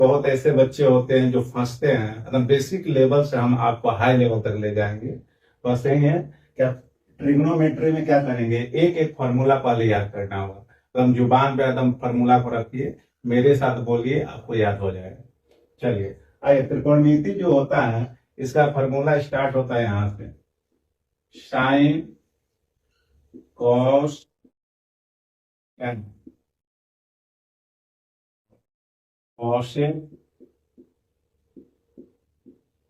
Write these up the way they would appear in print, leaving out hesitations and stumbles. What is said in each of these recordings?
बहुत ऐसे बच्चे होते हैं जो फंसते हैं, एकदम बेसिक लेवल से हम आपको हाई लेवल तक ले जाएंगे। बस यही है कि आप ट्रिग्नोमेट्री में क्या करेंगे, एक एक फॉर्मूला पहले याद करना होगा। एकदम जुबान पे एकदम फॉर्मूला को रखिए, मेरे साथ बोलिए, आपको याद हो जाएगा। चलिए आइए, त्रिकोणमिति जो होता है इसका फॉर्मूला स्टार्ट होता है यहां से, साइन कॉस एन कॉसेक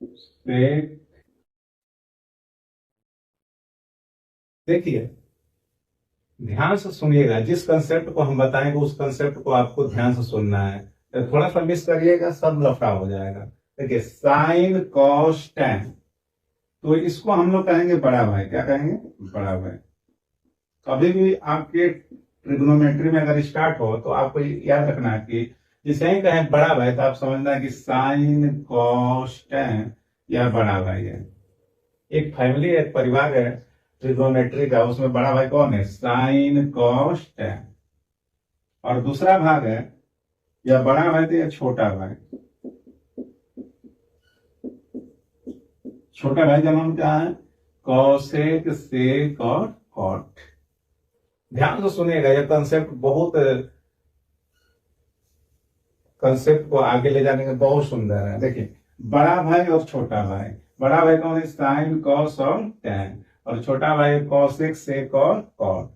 सेक। देखिए ध्यान से सुनिएगा, जिस कंसेप्ट को हम बताएंगे उस कंसेप्ट को आपको ध्यान से सुनना है। तो थोड़ा सा मिस करिएगा सब लफड़ा हो जाएगा। देखिए साइन कॉस टेन, तो इसको हम लोग कहेंगे बड़ा भाई। क्या कहेंगे? बड़ा भाई। कभी भी आपके ट्रिग्नोमेट्री में अगर स्टार्ट हो तो आपको याद रखना है कि जिसे ही कहें बड़ा भाई तो आप समझना है कि साइन कॉस टेन या बड़ा भाई है। एक फैमिली, एक परिवार है ट्रिग्नोमेट्री का, उसमें बड़ा भाई कौन है? Sine cos tan. और दूसरा भाग है या बड़ा भाई तो या छोटा भाई। छोटा भाई का नाम क्या है? कॉसेक सेक और कॉट। ध्यान से सुनिएगा, यह कंसेप्ट बहुत, कंसेप्ट को आगे ले जाने के बहुत सुंदर है। देखिए बड़ा भाई और छोटा भाई, बड़ा भाई कौन है? साइन कॉस और टेन, और छोटा भाई कॉसेक सेक और कॉट।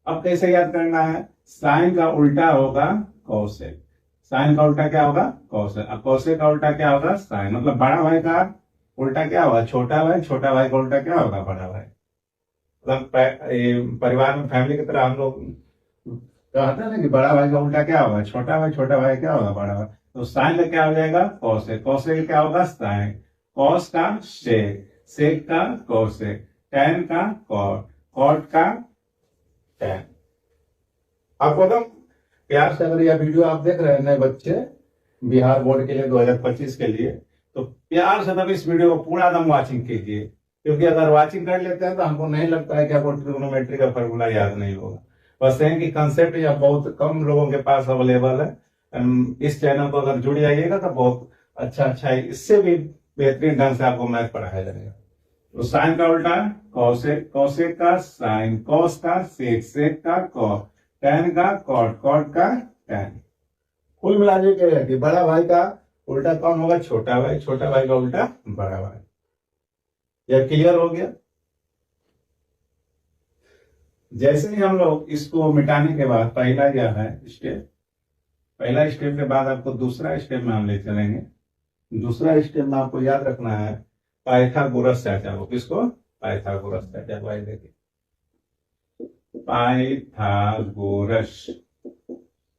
अब कैसे याद करना है? साइन का उल्टा होगा कॉसेक, साइन का उल्टा क्या होगा? कॉसेक। अब कॉसेक का उल्टा क्या होगा? साइन। मतलब बड़ा भाई का उल्टा क्या होगा? छोटा भाई। छोटा भाई का उल्टा क्या होगा? बड़ा भाई। मतलब परिवार में, फैमिली की तरह हम लोग कहते हैं ना कि बड़ा भाई का उल्टा क्या होगा? छोटा भाई। छोटा भाई क्या होगा? बड़ा भाई। तो साइन का क्या हो जाएगा? कॉसेक। कॉसेक क्या होगा? साइन। कॉस का सेक, सेक का कॉसेक, टेन का कॉट, कॉट का टेन। आपको एकदम प्यार से, अगर यह वीडियो आप देख रहे हैं नए बच्चे बिहार बोर्ड के लिए 2025 के लिए, तो प्यार से तब इस वीडियो को पूरा दम वॉचिंग कीजिए, क्योंकि अगर वॉचिंग कर लेते हैं तो हमको नहीं लगता है कि आपको ट्रिग्नोमेट्री का फॉर्मूला याद नहीं होगा। बस है कि कंसेप्ट यह बहुत कम लोगों के पास अवेलेबल है। इस चैनल को अगर जुड़ जाइएगा तो बहुत अच्छा अच्छा है, इससे भी बेहतरीन ढंग से आपको मैथ पढ़ाया जाएगा। तो साइन का उल्टा कॉसेक, कॉसेक का साइन, कॉस का सेक, सेक का कॉस, टेन का कॉट, कॉट का टेन। कुल मिला के कि बड़ा भाई का उल्टा कौन होगा? छोटा भाई। छोटा भाई का उल्टा बड़ा भाई। यह क्लियर हो गया? जैसे ही हम लोग इसको मिटाने के बाद, पहला यह है स्टेप, पहला स्टेप के बाद आपको दूसरा स्टेप में हम ले चलेंगे। दूसरा स्टेप में आपको याद रखना है पाइथागोरस चाचा। किसको? पाइथागोरस चाचा। भाई देखिए पाइथागोरस,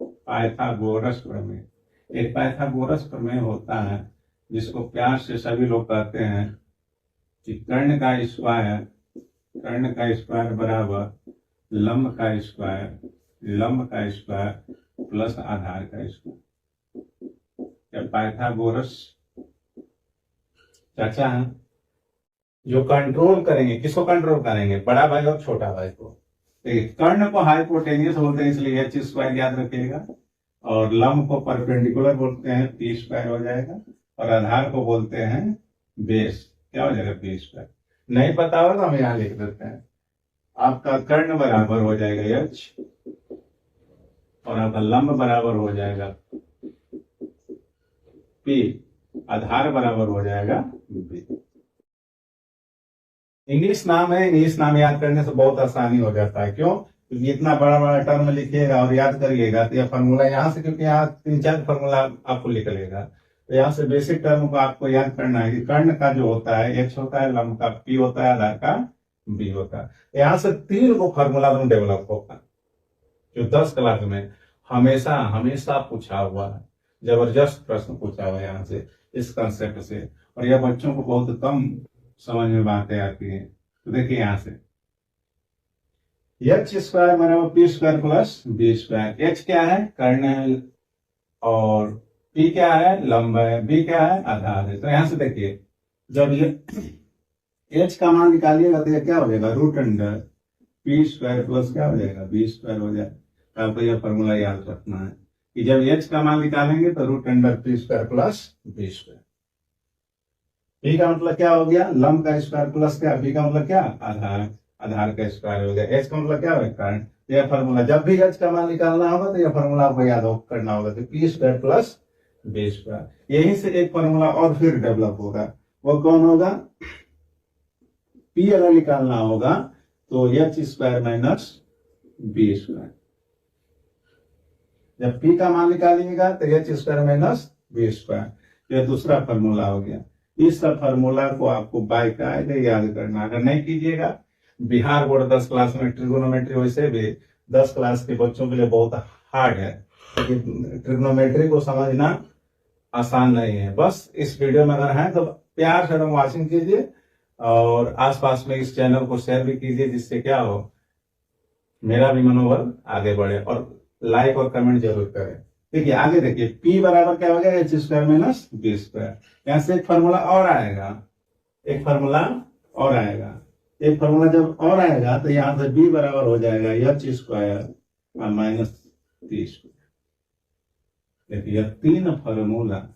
पाइथागोरस प्रमेय। एक पाइथागोरस प्रमेय होता है जिसको प्यार से सभी लोग कहते हैं कि कर्ण का स्क्वायर, कर्ण का स्क्वायर बराबर लंब का स्क्वायर, लंब का स्क्वायर प्लस आधार का स्क्वायर। पाइथागोरस चाचा है जो कंट्रोल करेंगे। किसको कंट्रोल करेंगे? बड़ा भाई और छोटा भाई को। कर्ण को हाइपोटेनियस बोलते हैं, इसलिए एच स्क्वायर याद रखिएगा। और लंब को परपेंडिकुलर बोलते हैं, पी स्क्वायर हो जाएगा। और आधार को बोलते हैं बेस, क्या हो जाएगा? P square. नहीं पता हो तो हम यहां लिख देते हैं। आपका कर्ण बराबर हो जाएगा एच, और आपका लंब बराबर हो जाएगा पी, आधार बराबर हो जाएगा बी। इंग्लिश नाम है, इंग्लिश नाम याद करने से बहुत आसानी हो जाता है। क्यों? क्योंकि इतना बड़ा बड़ा टर्म लिखिएगा और याद करिएगा तो यह फॉर्मूला यहाँ से, क्योंकि यहाँ 3-4 फॉर्मूला आपको निकलेगा, तो यहाँ से बेसिक टर्म को आपको याद करना है कि कर्ण का जो होता है एच होता है, लंब का पी होता है, आधार का बी होता है। यहाँ से 3 को फॉर्मूला डेवलप होगा जो 10 क्लास में हमेशा हमेशा पूछा हुआ है। जबरदस्त प्रश्न पूछा हुआ है यहाँ से, इस कंसेप्ट से। और यह बच्चों को बहुत कम समझ में बातें आती हैं। तो देखिए यहां से एच स्क्वायर बराबर p square plus B square. H क्या है? कर्ण है, और पी क्या है? लंब है, बी क्या है? आधार है। तो यहां से देखिए जब ये एच का मान निकालिएगा तो ये क्या हो जाएगा? Root under P square plus क्या हो जाएगा? बी स्क्वायर हो जाएगा। आपको यह फॉर्मूला याद रखना है। कि जब h का मान निकालेंगे तो root under P square plus B square. P का मतलब क्या हो गया, लंब का स्क्वायर प्लस क्या, बी का मतलब क्या, आधार, आधार का स्क्वायर हो गया, एच का मतलब क्या है, करंट। यह फॉर्मूला, जब भी एच का मान निकालना होगा तो यह फॉर्मूला आपको याद करना होगा, तो p square plus B square. यहीं से एक फॉर्मूला और फिर डेवलप होगा, वो कौन होगा, पी अगर निकालना होगा तो h square minus B square. जब पी का मान निकालिएगा तो h square minus B square, यह दूसरा फॉर्मूला हो गया। इस सब फॉर्मूला को आपको बाय कायदे याद करना, अगर नहीं कीजिएगा, बिहार बोर्ड 10 क्लास में ट्रिगोनोमेट्री वैसे भी 10 क्लास के बच्चों के लिए बहुत हार्ड है, क्योंकि ट्रिगोनोमेट्री को समझना आसान नहीं है। बस इस वीडियो में अगर है तो प्यार से वॉचिंग कीजिए और आसपास में इस चैनल को शेयर भी कीजिए, जिससे क्या हो, मेरा भी मनोबल आगे बढ़े, और लाइक और कमेंट जरूर करें। देखिए आगे देखिए, P बराबर क्या हो गया, h square minus B square. यहां से एक फार्मूला और आएगा, एक फार्मूला और आएगा, एक फार्मूला जब और आएगा तो यहां से B बराबर हो जाएगा h square minus B square. देखिए 3 फार्मूला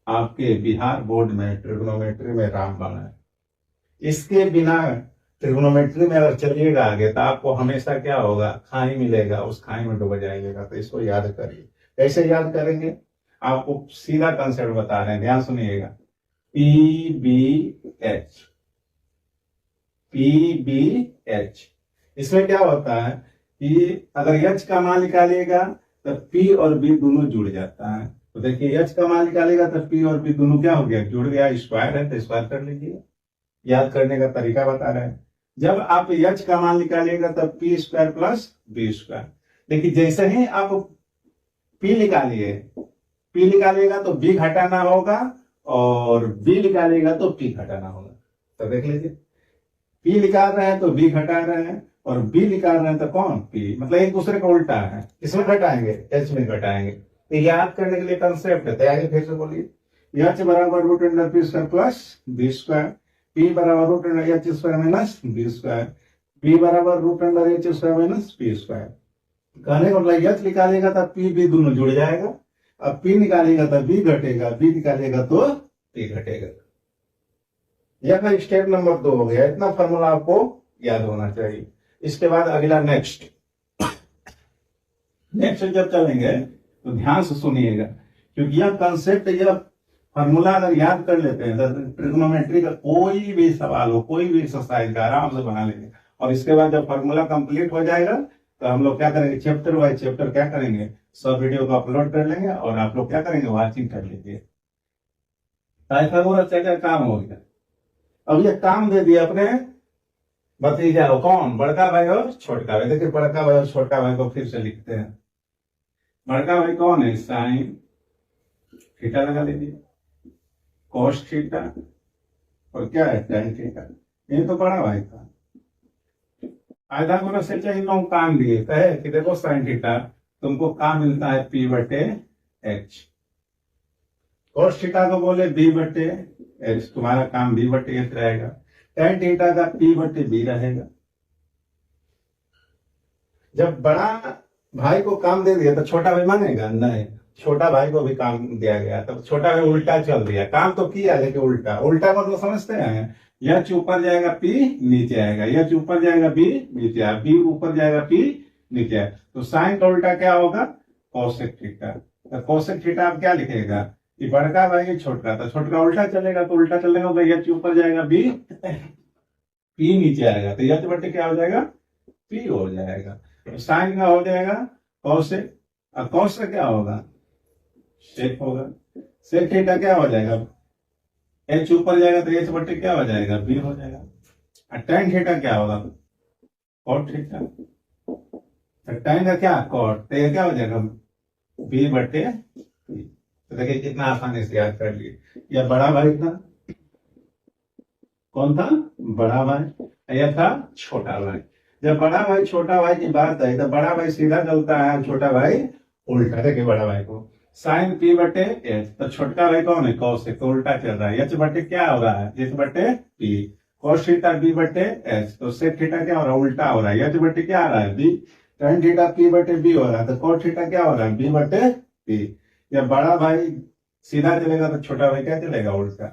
आपके बिहार बोर्ड में ट्रिग्नोमेट्री में रामबाण है। इसके बिना ट्रिग्नोमेट्री में अगर चलिएगा आगे तो आपको हमेशा क्या होगा, खाई मिलेगा, उस खाई में डूब जाइएगा। तो इसको याद करिए। कैसे याद करेंगे, आपको सीधा कंसेप्ट बता रहे हैं, ध्यान सुनिएगा। P b h, p b h, इसमें क्या होता है कि अगर एच का मान निकालिएगा तो पी और बी दोनों जुड़ जाता है। तो देखिए एच का मान निकालेगा तो पी और बी दोनों क्या हो गया, जुड़ गया, स्क्वायर है तो स्क्वायर कर लीजिए। याद करने का तरीका बता रहे हैं। जब आप एच का मान निकालिएगा तब p square plus B square. देखिए जैसे ही आप पी निकालिए, पी निकालिएगा तो बी घटाना होगा, और बी निकालिएगा तो पी घटाना होगा। तो देख लीजिए, पी निकाल रहे हैं तो बी घटा रहे हैं, और बी निकाल रहे हैं तो कौन, पी, मतलब एक दूसरे का उल्टा है। किसमें घटाएंगे, एच में घटाएंगे। तो याद करने के लिए कंसेप्ट है, तैयारी फिर से बोलिए। एच बराबर root under P square plus B square, P बराबर root under H square minus B square, B बराबर root under H square minus B square. कहने का मतलब एच निकालेगा तब पी बी दोनों जुड़ जाएगा, अब पी निकालेगा तब बी घटेगा, बी निकालेगा तो पी घटेगा। यह स्टेप नंबर 2 हो गया। इतना फॉर्मूला आपको याद होना चाहिए। इसके बाद अगला नेक्स्ट जब चलेंगे तो ध्यान से सुनिएगा, क्योंकि यह कंसेप्ट, यह फॉर्मूला अगर याद कर लेते हैं तो ट्रिग्नोमेट्री का कोई भी सवाल हो, कोई भी एक्सरसाइज का आराम से बना लेंगे। और इसके बाद जब फॉर्मूला कंप्लीट हो जाएगा तो हम लोग क्या करेंगे, चैप्टर बाय चैप्टर क्या करेंगे, सब वीडियो को अपलोड कर लेंगे और आप लोग क्या करेंगे, वॉचिंग कर लीजिए। पाइथागोरस का काम हो गया। अब ये काम दे दिया अपने भतीजा को, कौन, बड़का भाई और छोटका भाई। देखिए बड़का भाई और छोटा भाई को फिर से लिखते हैं। बड़का भाई कौन है, साइन थीटा लगा लीजिए, कॉस थीटा, और क्या है, टेन थीटा। ये तो बड़ा भाई था। पाइथागोरस से इन लोग काम दिए, कहे कि देखो साइन थीटा तुमको काम मिलता है पी बटे एच, कॉस थीटा को बोले बी बटे एच, तुम्हारा काम बी बटे एच रहेगा, टेन थीटा का पी बटे बी रहेगा। जब बड़ा भाई को काम दे दिया तो छोटा भाई मानेगा नहीं, छोटा भाई को भी काम दिया गया तो छोटा भाई उल्टा चल दिया, काम तो किया लेकिन उल्टा। उल्टा मतलब समझते हैं, एच ऊपर जाएगा पी नीचे आएगा, एच ऊपर जाएगा बी नीचे आएगा, बी ऊपर जाएगा पी नीचे आएगा। तो साइन का उल्टा क्या होगा, कोसेक थीटा। तो कोसेक थीटा आप क्या लिखेगा कि बड़का भाई छोटका, तो छोटका उल्टा चलेगा तो उल्टा चलेगा तो एच ऊपर जाएगा बी, पी नीचे आएगा, तो एच बटे क्या हो जाएगा, पी हो जाएगा। तो साइन का हो जाएगा कौशिक, और कौशिक क्या होगा, सेक होगा। सेक थीटा क्या हो जाएगा, एच ऊपर जाएगा तो एच बटे क्या हो जाएगा, बी हो जाएगा। और टेन थीटा क्या होगा, कॉट थीटा। तो टेन का क्या, कॉट, तो ये क्या हो जाएगा, बी बटे बी। तो देखिए कितना आसानी से याद कर लिए। यह बड़ा भाई था, कौन था, बड़ा भाई, यह था छोटा भाई। जब बड़ा भाई छोटा भाई की बात आई तो बड़ा भाई सीधा चलता है, छोटा भाई उल्टा। देखिए बड़ा भाई को साइन पी बटे एच, तो छोटका भाई कौन है, कौशिक, तो उल्टा चल रहा है, एच बटे क्या हो रहा है, एच बटे पी, कॉस थीटा बी बटे एच, तो सेक थीटा क्या हो रहा है, उल्टा हो रहा है, एच बटे क्या आ रहा है, बी। tan थीटा p बटे b हो रहा है, तो cot थीटा क्या हो रहा है, b बटे p। या बड़ा भाई सीधा चलेगा तो छोटा भाई क्या चलेगा, उल्टा।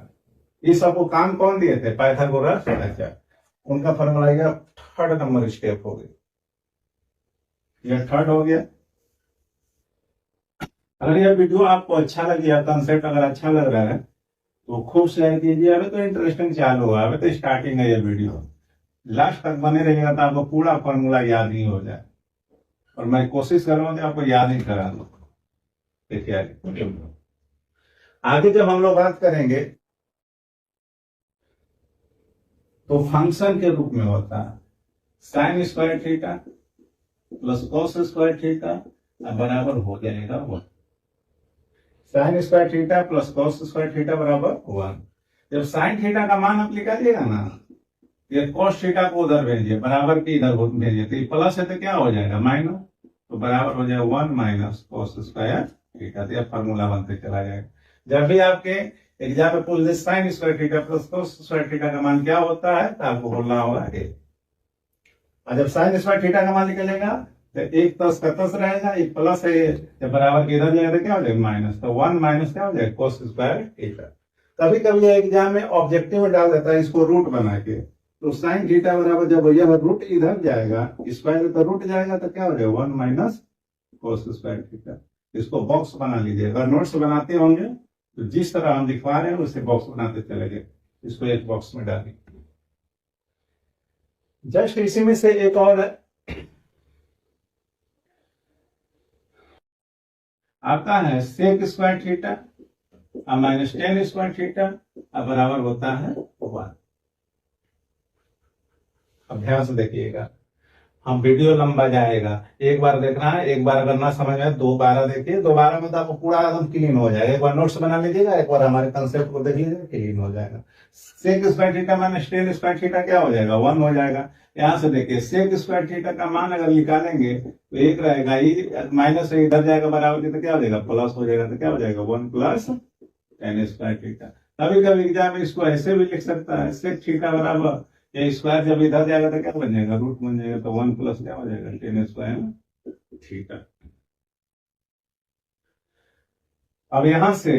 इस सबको काम कौन दिए थे, पाइथागोरस। अच्छा, उनका फॉर्मूला आएगा, थर्ड नंबर स्टेप हो गया, यह थर्ड हो गया। अगर यह वीडियो आपको अच्छा लग गया, कंसेप्ट अगर अच्छा लग रहा है तो खूब शेयर कीजिए। अभी तो इंटरेस्टिंग चालू हुआ, अभी तो स्टार्टिंग है यह वीडियो। लास्ट तक बने रहिएगा तो आपको पूरा फॉर्मूला याद नहीं हो जाए, और मैं कोशिश करूंगा कि आपको याद ही करा दूं। देखिए आगे जब हम लोग बात करेंगे तो फंक्शन के रूप में होता है sign square theta plus cos square theta बराबर हो जाएगा 1। Sign square theta plus cos square theta बराबर 1। जब साइन थीटा का मान आप निकालिएगा ना, ये कॉस थीटा को उधर भेजिए, बराबर की इधर भेजिए, तो ये प्लस है तो क्या हो जाएगा, माइनस, तो बराबर हो जाएगा 1 माइनस कॉस स्क्वायर थीटा। तो यह फॉर्मूला बनते चला जाएगा। जब भी आपके एग्जाम में पूछ दे sine square theta plus cos square theta का मान क्या होता है, तो आपको बोलना होगा ए। और जब साइन स्क्वायर थीटा का मान निकलेगा तो एक तस का तस रहेगा, एक प्लस है, जब बराबर के इधर जाएगा तो क्या हो जाएगा, माइनस, तो 1 माइनस क्या हो जाएगा, कॉस स्क्वायर थीटा। कभी कभी एग्जाम में ऑब्जेक्टिव में डाल देता है इसको रूट बना के, तो साइन थीटा बराबर जब यह रूट इधर जाएगा, स्क्वायर तो रूट जाएगा, तो क्या हो जाएगा 1 माइनस कॉस स्क्वायर थीटा। इसको बॉक्स बना लीजिए। अगर नोट्स बनाते होंगे तो जिस तरह हम लिखवा रहे हैं उससे बॉक्स बनाते चले गए, इसको एक बॉक्स में डालें। जस्ट इसी में से एक और आता है sec square theta minus tan square theta बराबर होता है 1। अभ्यास देखिएगा, हम वीडियो लंबा जाएगा, एक बार देखना है, एक बार अगर ना समझ में दोबारा देखिए, दोबारा में तो आपको पूरा एकदम क्लीन हो जाएगा। एक बार नोट्स बना लीजिएगा, एक बार हमारे कंसेप्ट को देख लीजिएगा, क्लीन हो जाएगा। Sec square theta minus tan square theta क्या हो जाएगा, 1 हो जाएगा। यहां से देखिए सेक स्क्वायर थीटा का मान अगर निकालेंगे तो एक रहेगा, ये माइनस से इधर जाएगा बराबर की, तो क्या हो जाएगा, प्लस हो जाएगा, तो क्या हो जाएगा 1 प्लस टेन स्क्वायर थीटा। कभी कभी एग्जाम में इसको ऐसे भी लिख सकता है, सेक थीटा बराबर, ये स्क्वायर जब इधर जाएगा तो क्या बन जाएगा, रूट बन जाएगा, तो 1 प्लस क्या हो जाएगा, टेन स्क्वायर थीटा। अब यहां से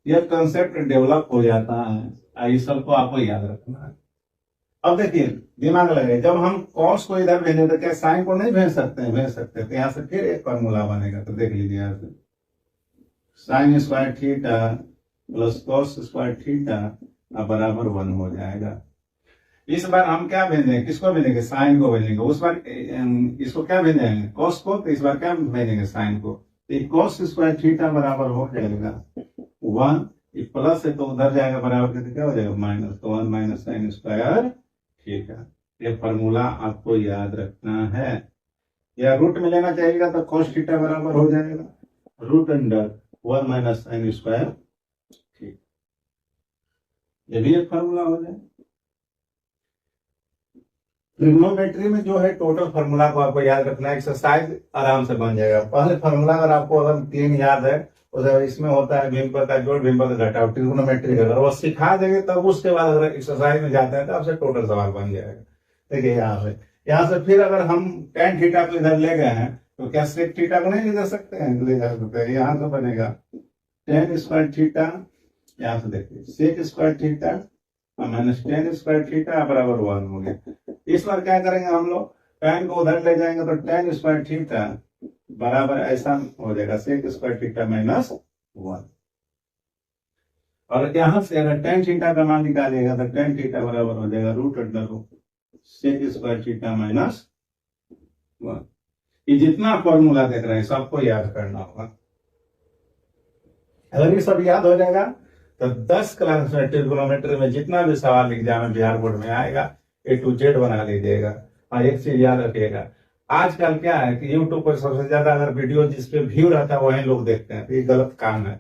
यह कंसेप्ट डेवलप हो जाता है, इस सबको आपको याद रखना है। अब देखिए दिमाग लगे, जब हम कॉस को इधर भेजे तो क्या साइन को नहीं भेज सकते हैं, भेज सकते हैं। तो यहां से फिर एक फॉर्मूला बनेगा, तो देख लीजिए यहां से sign square theta plus cos square theta बराबर 1 हो जाएगा। इस बार हम क्या भेजेंगे, किसको भेजेंगे, साइन को भेजेंगे। उस बार इसको क्या भेजेंगे, कॉस को, तो इस बार क्या भेजेंगे, साइन को। तो कॉस स्क्वायर थीटा बराबर हो जाएगा 1, प्लस है तो उधर जाएगा बराबर के, क्या हो जाएगा माइनस, तो 1 माइनस साइन स्क्वायर थीटा। ये फॉर्मूला आपको याद रखना है। या रूट में लेना चाहिएगा तो कॉस थीटा बराबर हो जाएगा root under 1 minus sine square theta. ये भी एक फॉर्मूला हो जाए। ट्रिग्नोमेट्री में जो है टोटल फार्मूला को आपको याद रखना है, एक्सरसाइज आराम से बन जाएगा। पहले फार्मूला अगर आपको अगर 3 याद है, तो इसमें होता है भिन्न का जोड़, भिन्न का घटाव, ट्रिग्नोमेट्री का, अगर वो सिखा देंगे तब उसके बाद अगर एक्सरसाइज में जाते हैं तो आपसे टोटल सवाल बन जाएगा। देखिए यहाँ से फिर अगर हम टेन थीटा को इधर ले गए हैं तो क्या सेक थीटा को नहीं ले जा सकते हैं, ले जा सकते हैं। यहाँ से बनेगा टेन स्क्वायर थीटा, यहाँ से देखिए sec square theta minus tan square theta बराबर 1 हो गया। इस बार क्या करेंगे हम लोग, टेन को उधर ले जाएंगे तो टेन स्क्वायर थीटा बराबर ऐसा हो जाएगा सेक स्क्वायर थीटा माइनस 1। और यहां से अगर टेन थीटा का मान निकालिएगा तो टेन थीटा बराबर हो जाएगा root under sec square theta minus 1। ये जितना फॉर्मूला देख रहे हैं सबको याद करना होगा। अगर ये सब याद हो जाएगा तो 10 क्लास में ट्रिग्नोमेट्री में जितना भी सवाल एग्जाम में बिहार बोर्ड में आएगा A to Z बना लीजिएगा। और एक चीज याद रखिएगा, आजकल क्या है कि यूट्यूब पर सबसे ज्यादा अगर वीडियो जिसपे व्यू रहता है वही लोग देखते हैं, तो ये गलत काम है।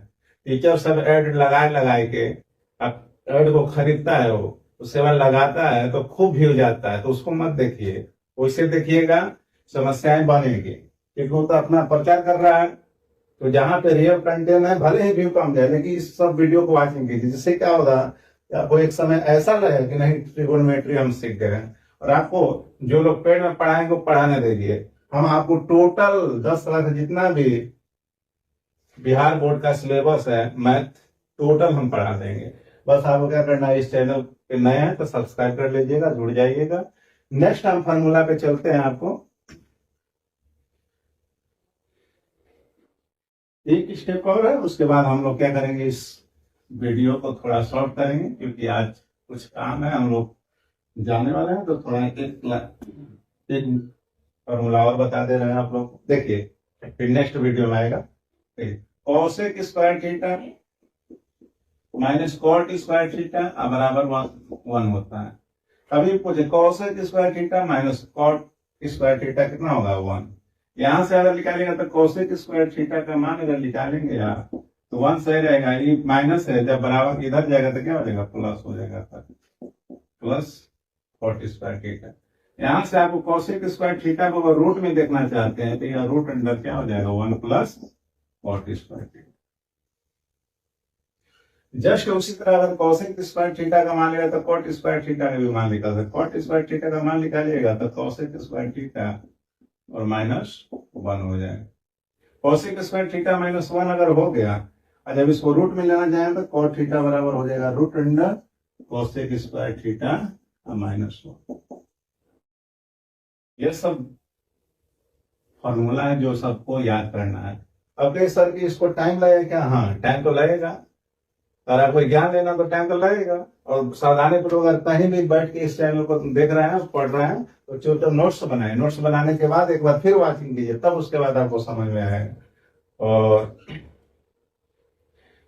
टीचर सब एड लगाए के एड को खरीदता है, वो उसके बाद लगाता है तो खूब व्यू जाता है, तो उसको मत देखिए, वैसे देखिएगा समस्याएं बनेगी, क्योंकि वो तो अपना प्रचार कर रहा है। तो जहां पे रियल कंटेंट है भले ही व्यू कम जाए, लेकिन इस सब वीडियो को वॉचिंग कीजिए, जिससे क्या होगा आपको एक समय ऐसा लगे कि नहीं ट्रिग्नोमेट्री हम सीख गए हैं। और आपको जो लोग पेड में पढ़ाएंगे वो पढ़ाने दीजिए, हम आपको टोटल 10 साल का जितना भी बिहार बोर्ड का सिलेबस है मैथ टोटल हम पढ़ा देंगे। बस आपको क्या करना है, इस चैनल पे नए हैं तो सब्सक्राइब कर लीजिएगा, जुड़ जाइएगा। नेक्स्ट हम फार्मूला पे चलते हैं। आपको एक स्टेप और है, उसके बाद हम लोग क्या करेंगे, इस वीडियो को थोड़ा शॉर्ट करेंगे क्योंकि आज कुछ काम है, हम लोग जाने वाले हैं। तो थोड़ा एक फॉर्मूला और बता दे रहे हैं आप लोग, देखिए फिर नेक्स्ट वीडियो में आएगा। Cosec square theta minus cot square theta बराबर 1 होता है। अभी पूछे cosec square theta minus cot square theta कितना होगा 1। यहां से अगर निकालेंगे तो कोसेक स्क्वायर थीटा का मान अगर निकालेंगे यार तो 1 सही रहेगा, ये माइनस है, जब बराबर इधर जाएगा तो क्या हो जाएगा, प्लस हो जाएगा, प्लस कॉट स्क्वायर थीटा। यहां से आपको कोसेक स्क्वायर थीटा को अगर रूट में देखना चाहते हैं तो यह रूट अंडर क्या हो जाएगा 1 plus cot square theta. Just उसी तरह अगर कोसेक स्क्वायर थीटा का मान लिया तो कॉट स्क्वायर थीटा का भी मान निकाल सकते। कॉट स्क्वायर थीटा का मान निकालिएगा तो कोसेक स्क्वायर थीटा और माइनस 1 हो जाएगा। कोसेक स्क्वायर थीटा माइनस 1 अगर हो गया और जब इसको रूट में लेना चाहें तो कॉट थीटा बराबर हो जाएगा root under cosec square theta minus 1। ये सब फॉर्मूला है जो सबको याद करना है। अब सर कि इसको टाइम लगेगा क्या, हाँ टाइम तो लगेगा, और आपको ज्ञान लेना तो टाइम तो लगेगा। और सावधानी पूर्वक अगर कहीं भी बैठ के इस चैनल को देख रहे हैं, पढ़ रहे हैं तो छोटे नोट्स बनाए, नोट्स बनाने के बाद एक बार फिर वॉचिंग कीजिए, तब उसके बाद आपको समझ में आएगा। और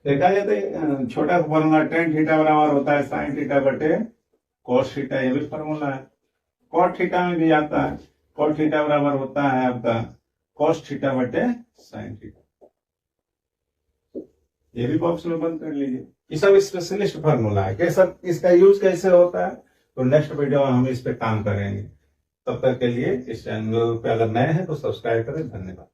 देखा जाए तो छोटा फॉर्मूला टेन थीटा बराबर होता है साइन थीटा बटे कोस थीटा, ये भी फॉर्मूला है। कॉट थीटा में भी आता है, कॉट थीटा बराबर होता है आपका कोस थीटा बटे साइन थीटा, ये भी बॉक्स में बंद कर लीजिए। ये सब स्पेशलिस्ट फार्मूला है, कैसा इसका यूज कैसे होता है तो नेक्स्ट वीडियो में हम इस पे काम करेंगे। तब तक के लिए इस चैनल पे अगर नए हैं तो सब्सक्राइब करें। धन्यवाद।